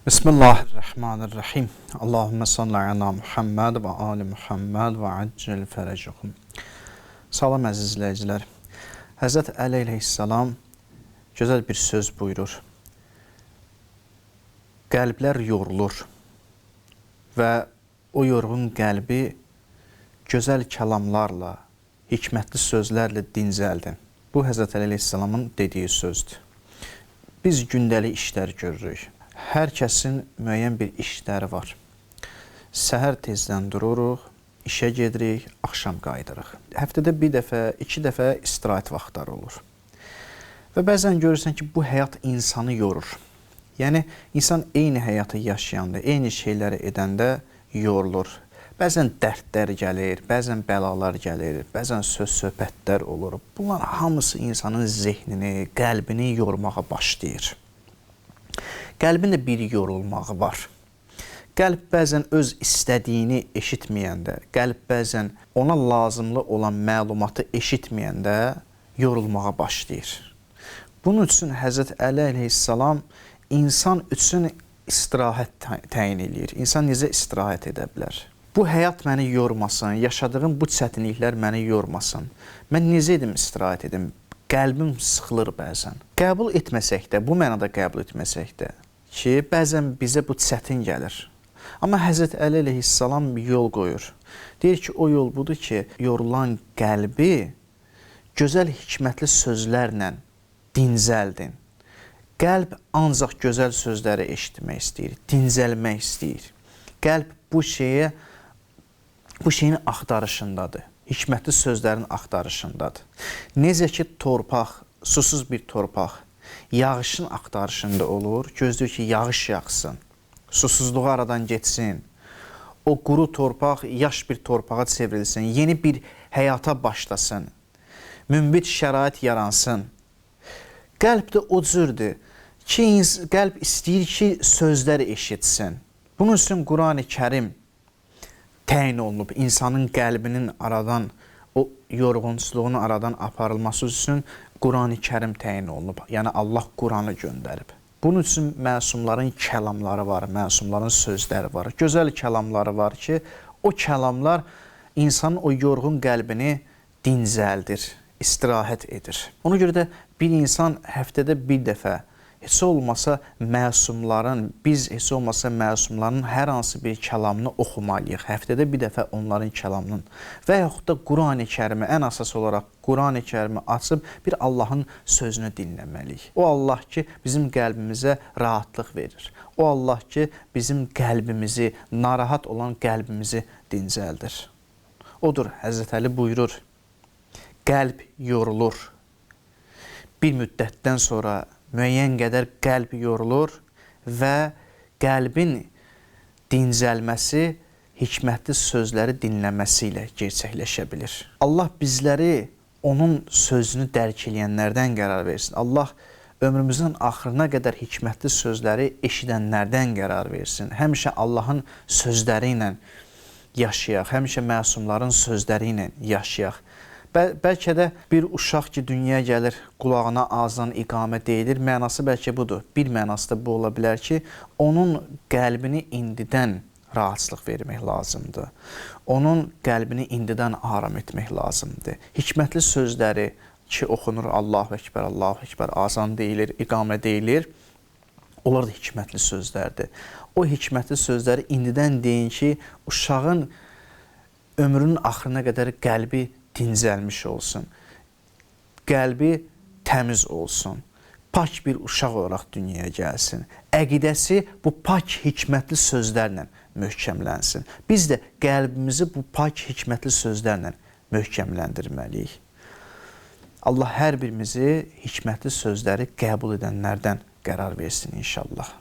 Bismillahirrahmanirrahim. Allahümme salli ala Muhammed və ali Muhammed və accil fərəcəhum. Salam əziz izləyicilər. Həzrət Əli əleyhissalam gözəl bir söz buyurur. Qəlblər yorulur və o yorğun qəlbi gözəl kəlamlarla, hikmətli sözlərlə dincəldin. Bu Həzrət Əli əleyhissalamın dediyi sözdür. Biz gündəlik işlər görürük. Hər kəsin müəyyən bir işləri var. Səhər tezdən dururuq, işə gedirik, axşam qayıdırıq. Həftədə bir dəfə, iki dəfə istirahət vaxtları olur. Və bəzən görürsən ki, bu həyat insanı yorur. Yəni, insan eyni həyatı yaşayanda, eyni şeyləri edəndə yorulur. Bəzən dərdlər gəlir, bəzən bəlalar gəlir, bəzən söz-söhbətlər olur. Bunlar hamısı insanın zehnini, qəlbini yormağa başlayır. Qəlbin də bir yorulmağı var. Qəlb bəzən öz istədiyini eşitməyəndə, qəlb bəzən ona lazımlı olan məlumatı eşitməyəndə yorulmağa başlayır. Bunun üçün Həzrət Əli əleyhissalam insan üçün istirahət təyin edir. İnsan necə istirahət edə bilər? Bu həyat məni yormasın, yaşadığım bu çətinliklər məni yormasın. Mən necə edim istirahət edim? Qəlbim sıxılır bəzən. Qəbul etməsək də, bu mənada qəbul etməsək də ki, bəzən bizə bu çətin gəlir. Amma Həzrət Əli əleyhissalam bir yol qoyur. Deyir ki, o yol budur ki, yorulan qəlbi gözəl hikmətli sözlərlə dincəldin. Qəlb ancaq gözəl sözləri eşitmək istəyir, dincəlmək istəyir. Qəlb bu şeyin axtarışındadır. Hikmətli sözlərin axtarışındadır. Necə ki, torpaq, susuz bir torpaq, yağışın axtarışında olur, gözləyir ki, yağış yağsın, susuzluğu aradan geçsin, o quru torpaq yaş bir torpağa çevrilsin, yeni bir həyata başlasın, münbit şərait yaransın. Qəlb də o cürdür ki, qəlb istəyir ki, sözləri eşitsin. Bunun üçün Qurani Kərim təyin olunub, insanın qəlbinin aradan, o yorğunsuluğunu aradan aparılması üçün Qurani Kərim təyin olunub. Yəni, Allah Quranı göndərib. Bunun üçün məsumların kəlamları var, məsumların sözləri var. Gözəl kəlamları var ki, o kəlamlar insanın o yorğun qəlbini dincəldir, istirahət edir. Ona görə də bir insan həftədə bir dəfə, heç olmasa məsumların, biz heç olmasa məsumların hər hansı bir kəlamını oxumalıyıq. Həftədə bir dəfə onların kəlamının və yaxud da Qurani Kərimi, ən əsas olaraq Qurani Kərimi açıb bir Allahın sözünü dinləməliyik. O Allah ki, bizim qəlbimizə rahatlıq verir. O Allah ki, bizim qəlbimizi, narahat olan qəlbimizi dincəldir. Odur, Həzrət Əli buyurur, qəlb yorulur. Bir müddətdən sonra müəyyən qədər qəlb yorulur və qəlbin dincəlməsi hikmətli sözləri dinləməsi ilə gerçəkləşə bilir. Allah bizləri onun sözünü dərk eləyənlərdən qərar versin. Allah ömrümüzün axırına qədər hikmətli sözləri eşidənlərdən qərar versin. Həmişə Allahın sözləri ilə yaşayaq, həmişə məsumların sözləri ilə yaşayaq. Bəlkə də bir uşaq ki, dünyaya gəlir, qulağına azan iqamə deyilir, mənası bəlkə budur. Bir mənası da bu ola bilər ki, onun qəlbini indidən rahatsızlıq vermək lazımdır. Onun qəlbini indidən aram etmək lazımdır. Hikmətli sözləri ki, oxunur, Allahu Ekber, azan deyilir, iqamə deyilir, onlar da hikmətli sözlərdir. O hikmətli sözləri indidən deyin ki, uşağın ömrünün axırına qədər qəlbi dincəlmiş olsun, qəlbi təmiz olsun, pak bir uşaq olaraq dünyaya gəlsin, əqidəsi bu pak hikmətli sözlərlə möhkəmlənsin. Biz də qəlbimizi bu pak hikmətli sözlərlə möhkəmləndirməliyik. Allah hər birimizi hikmətli sözləri qəbul edənlərdən qərar versin inşallah.